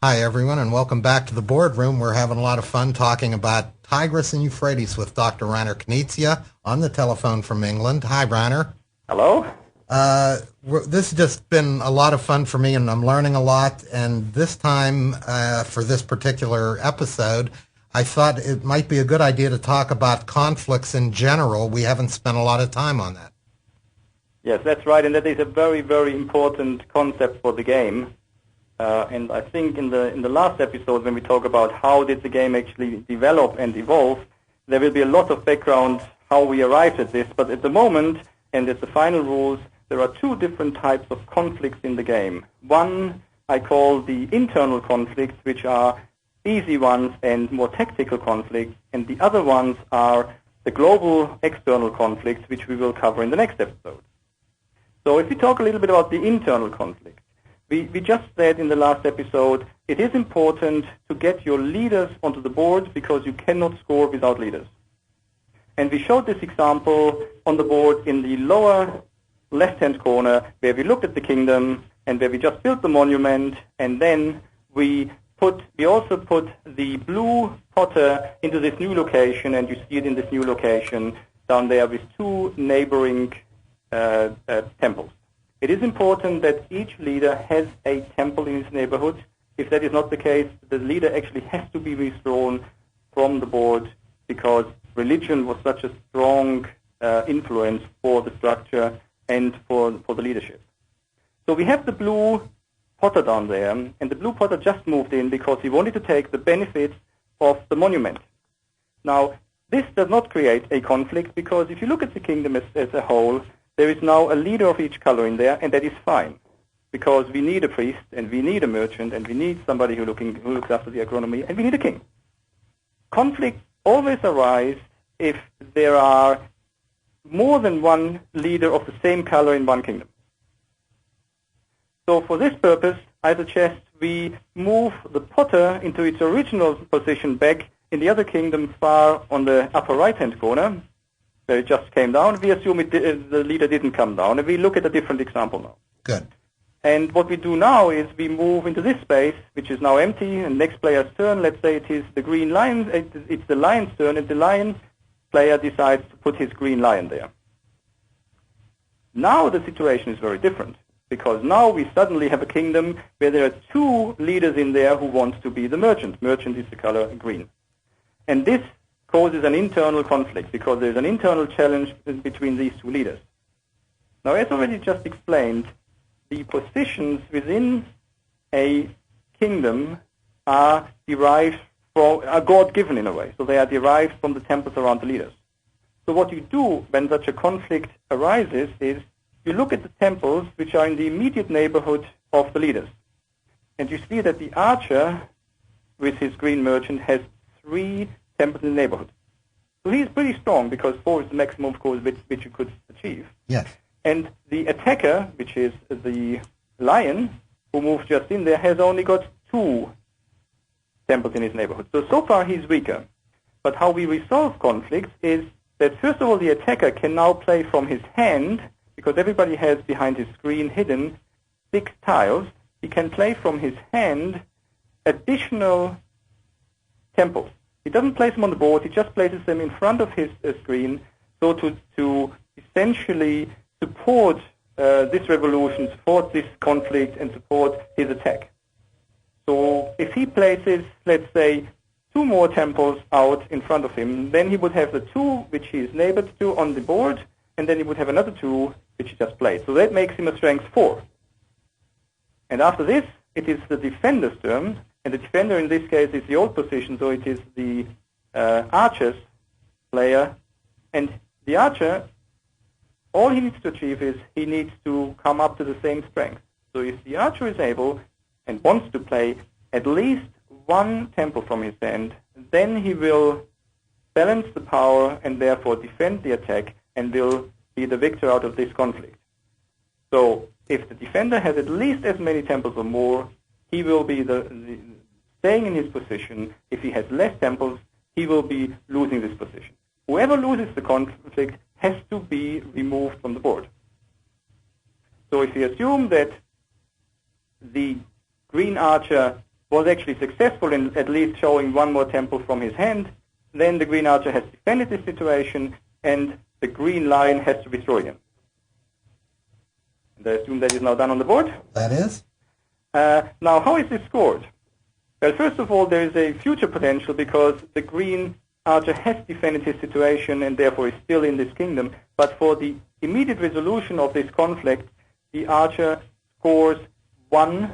Hi, everyone, and welcome back to the boardroom. We're having a lot of fun talking about Tigris and Euphrates with Dr. Reiner Knizia on the telephone from England. Hi, Reiner. Hello. This has just been a lot of fun for me, and I'm learning a lot. And this time, for this particular episode, I thought it might be a good idea to talk about conflicts in general. We haven't spent a lot of time on that. Yes, that's right, and that is a very, very important concept for the game. And I think in the last episode, when we talk about how did the game actually develop and evolve, there will be a lot of background how we arrived at this. But at the moment, and at the final rules, there are two different types of conflicts in the game. One I call the internal conflicts, which are easy ones and more tactical conflicts, and the other ones are the global external conflicts, which we will cover in the next episode. So if we talk a little bit about the internal conflict, we just said in the last episode, it is important to get your leaders onto the board because you cannot score without leaders. And we showed this example on the board in the lower left-hand corner where we looked at the kingdom and where we just built the monument, and then we also put the blue potter into this new location, and you see it in this new location down there with two neighboring temples. It is important that each leader has a temple in his neighborhood. If that is not the case, the leader actually has to be withdrawn from the board because religion was such a strong influence for the structure and for the leadership. So we have the blue potter down there, and the blue potter just moved in because he wanted to take the benefits of the monument. Now, this does not create a conflict because if you look at the kingdom as a whole, there is now a leader of each color in there, and that is fine, because we need a priest, and we need a merchant, and we need somebody who looks after the agronomy, and we need a king. Conflicts always arise if there are more than one leader of the same color in one kingdom. So for this purpose, I suggest we move the potter into its original position back in the other kingdom far on the upper right-hand corner, where it just came down. We assume the leader didn't come down, and we look at a different example now. Good. And what we do now is we move into this space, which is now empty, and next player's turn. Let's say it is the green lion. It's the lion's turn, and the lion player decides to put his green lion there. Now the situation is very different, because now we suddenly have a kingdom where there are two leaders in there who want to be the merchant. Merchant is the color green. And this causes an internal conflict because there's an internal challenge between these two leaders. Now, as already just explained, the positions within a kingdom are God-given in a way. So they are derived from the temples around the leaders. So what you do when such a conflict arises is you look at the temples which are in the immediate neighborhood of the leaders. And you see that the archer with his green merchant has 3 temples in the neighborhood. So he's pretty strong because 4 is the maximum, of course, which you could achieve. Yes. And the attacker, which is the lion, who moves just in there, has only got 2 temples in his neighborhood. So far he's weaker. But how we resolve conflicts is that, first of all, the attacker can now play from his hand, because everybody has behind his screen hidden 6 tiles. He can play from his hand additional temples. He doesn't place them on the board, he just places them in front of his screen, so to essentially support this revolution, support this conflict, and support his attack. So if he places, let's say, 2 more temples out in front of him, then he would have the 2 which he is neighbored to on the board, and then he would have another 2 which he just played. So that makes him a strength 4. And after this, it is the defender's turn. And the defender in this case is the old position, so it is the archer's player. And the archer, all he needs to achieve is he needs to come up to the same strength. So if the archer is able and wants to play at least 1 temple from his hand, then he will balance the power and therefore defend the attack and will be the victor out of this conflict. So if the defender has at least as many temples or more, he will be staying in his position. If he has less temples, he will be losing this position. Whoever loses the conflict has to be removed from the board. So if we assume that the green archer was actually successful in at least showing one more temple from his hand, then the green archer has defended this situation, and the green lion has to destroy him. And I assume that is now done on the board. That is. Now, how is this scored? Well, first of all, there is a future potential because the green archer has defended his situation and therefore is still in this kingdom. But for the immediate resolution of this conflict, the archer scores 1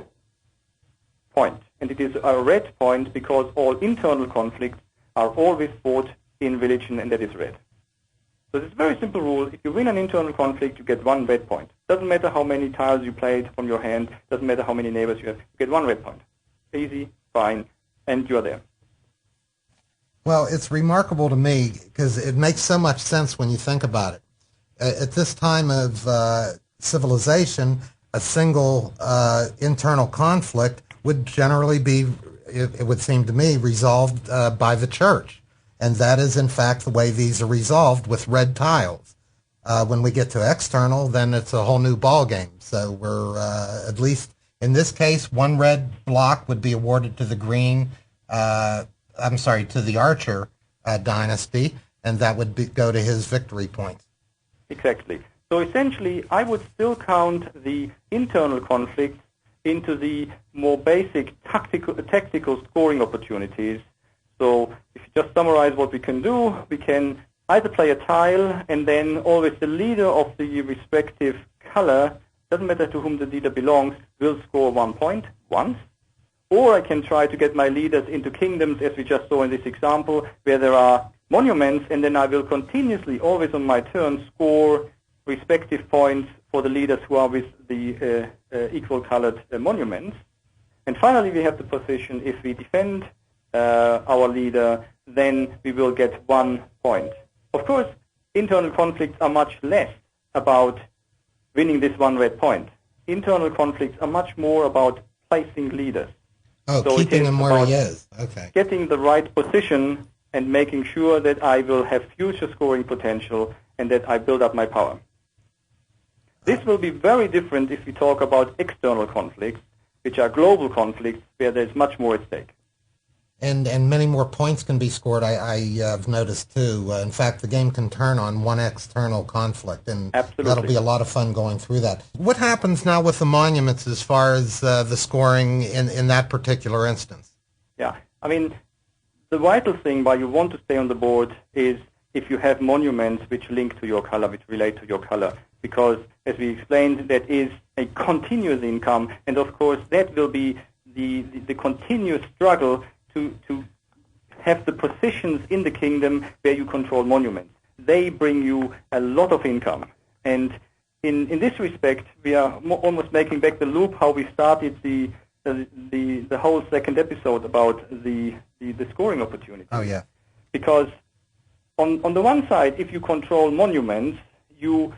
point. And it is a red point because all internal conflicts are always fought in religion, and that is red. So it's a very simple rule. If you win an internal conflict, you get 1 red point. Doesn't matter how many tiles you played from your hand. Doesn't matter how many neighbors you have. You get 1 red point. Easy, fine, and you're there. Well, it's remarkable to me because it makes so much sense when you think about it. At this time of civilization, a single internal conflict would generally be, it would seem to me, resolved by the church. And that is, in fact, the way these are resolved with red tiles. When we get to external, then it's a whole new ball game. So we're, at least in this case, 1 red block would be awarded to the green, to the archer dynasty, and that would go to his victory points. Exactly. So essentially, I would still count the internal conflicts into the more basic tactical scoring opportunities. So if you just summarize what we can do, we can either play a tile and then always the leader of the respective color, doesn't matter to whom the leader belongs, will score 1 point once. Or I can try to get my leaders into kingdoms, as we just saw in this example, where there are monuments, and then I will continuously, always on my turn, score respective points for the leaders who are with the equal-colored monuments. And finally, we have the position, if we defend our leader, then we will get 1 point. Of course, internal conflicts are much less about winning this 1 red point. Internal conflicts are much more about placing leaders. Oh, so keeping him where he is. Okay. Getting the right position and making sure that I will have future scoring potential and that I build up my power. This will be very different if we talk about external conflicts, which are global conflicts where there's much more at stake. And many more points can be scored, I have noticed, too. In fact, the game can turn on 1 external conflict, and Absolutely. That'll be a lot of fun going through that. What happens now with the monuments as far as the scoring in that particular instance? Yeah, I mean, the vital thing why you want to stay on the board is if you have monuments which link to your color, which relate to your color, because, as we explained, that is a continuous income, and of course that will be the continuous struggle to have the positions in the kingdom where you control monuments. They bring you a lot of income. And in this respect, we are almost making back the loop how we started the whole second episode about the scoring opportunity. Oh, yeah. Because on the one side, if you control monuments, you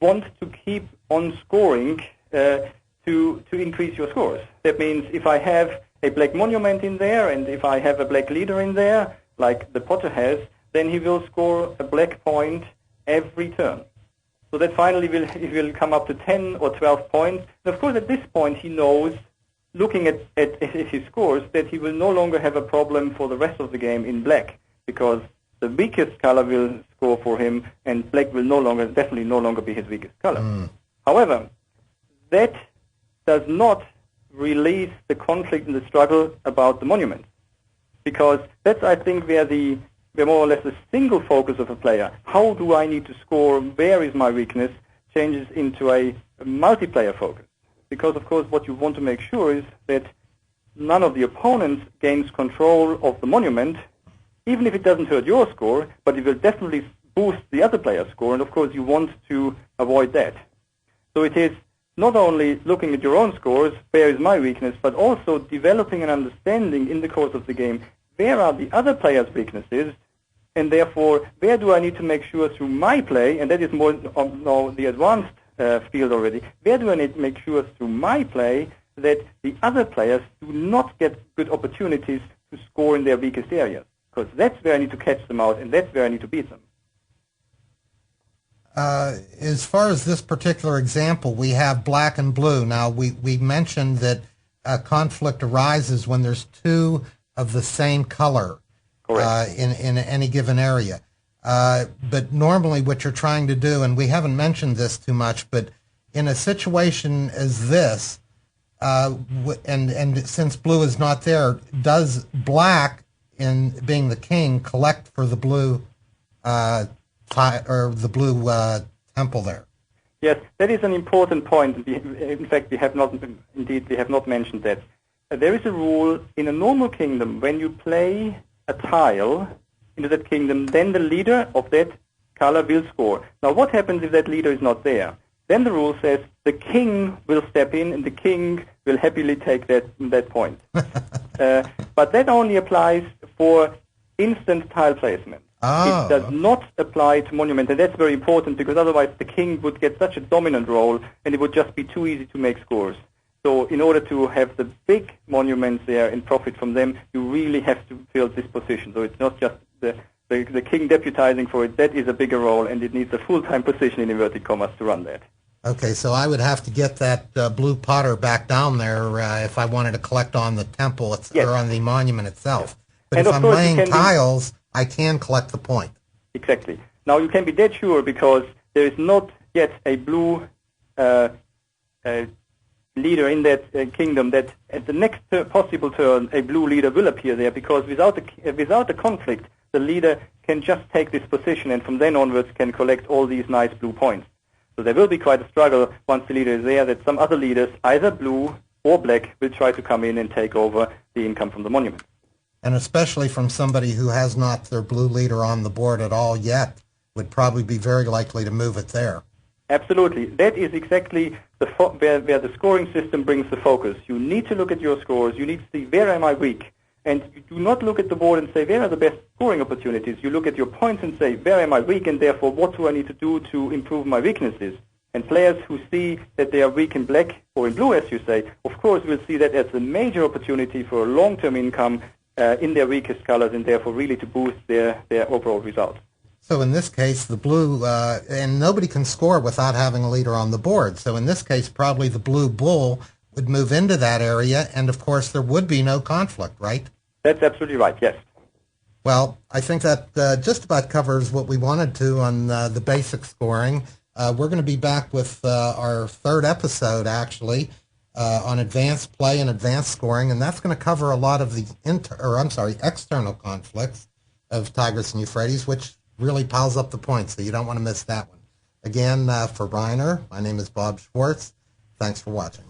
want to keep on scoring to increase your scores. That means if I have a black monument in there, and if I have a black leader in there, like the Potter has, then he will score a black point every turn. So that finally he will come up to 10 or 12 points. And of course, at this point, he knows, looking at his scores, that he will no longer have a problem for the rest of the game in black, because the weakest color will score for him, and black will definitely no longer be his weakest color. However, that does not release the conflict and the struggle about the monuments, because that's, I think, where more or less the single focus of a player, how do I need to score, where is my weakness, changes into a multiplayer focus. Because, of course, what you want to make sure is that none of the opponents gains control of the monument, even if it doesn't hurt your score, but it will definitely boost the other player's score, and of course you want to avoid that. So it is not only looking at your own scores, where is my weakness, but also developing an understanding in the course of the game, where are the other players' weaknesses, and therefore where do I need to make sure through my play, and that is more now the advanced field already, where do I need to make sure through my play that the other players do not get good opportunities to score in their weakest areas, because that's where I need to catch them out, and that's where I need to beat them. As far as this particular example, we have black and blue. Now, we mentioned that conflict arises when there's two of the same color in any given area. But normally what you're trying to do, and we haven't mentioned this too much, but in a situation as this, and since blue is not there, does black, in being the king, collect for the blue or the blue temple there? Yes, that is an important point. In fact, we have not mentioned that. There is a rule in a normal kingdom: when you play a tile into that kingdom, then the leader of that color will score. Now, what happens if that leader is not there? Then the rule says the king will step in, and the king will happily take that point. But that only applies for instant tile placement. Oh. It does not apply to monuments, and that's very important, because otherwise the king would get such a dominant role, and it would just be too easy to make scores. So in order to have the big monuments there and profit from them, you really have to fill this position. So it's not just the king deputizing for it. That is a bigger role, and it needs a full-time position in inverted commas to run that. Okay, so I would have to get that blue potter back down there if I wanted to collect on the temple or on the monument itself. But if I'm laying tiles, I can collect the point. Exactly. Now, you can be dead sure, because there is not yet a blue leader in that kingdom, that at the next possible turn, a blue leader will appear there, because without the conflict, the leader can just take this position, and from then onwards can collect all these nice blue points. So there will be quite a struggle once the leader is there, that some other leaders, either blue or black, will try to come in and take over the income from the monument. And especially from somebody who has not their blue leader on the board at all yet, would probably be very likely to move it there. Absolutely. That is exactly where the scoring system brings the focus. You need to look at your scores. You need to see, where am I weak? And you do not look at the board and say, where are the best scoring opportunities? You look at your points and say, where am I weak, and therefore what do I need to do to improve my weaknesses? And players who see that they are weak in black or in blue, as you say, of course will see that as a major opportunity for a long-term income in their weakest colors, and therefore really to boost their overall results. So in this case, the blue, and nobody can score without having a leader on the board. So in this case, probably the blue bull would move into that area, and of course there would be no conflict, right? That's absolutely right, yes. Well, I think that just about covers what we wanted to on the basic scoring. We're going to be back with our third episode, actually, on advanced play and advanced scoring, and that's going to cover a lot of the external conflicts of Tigris and Euphrates, which really piles up the points, so you don't want to miss that one. Again, for Reiner, my name is Bob Schwartz. Thanks for watching.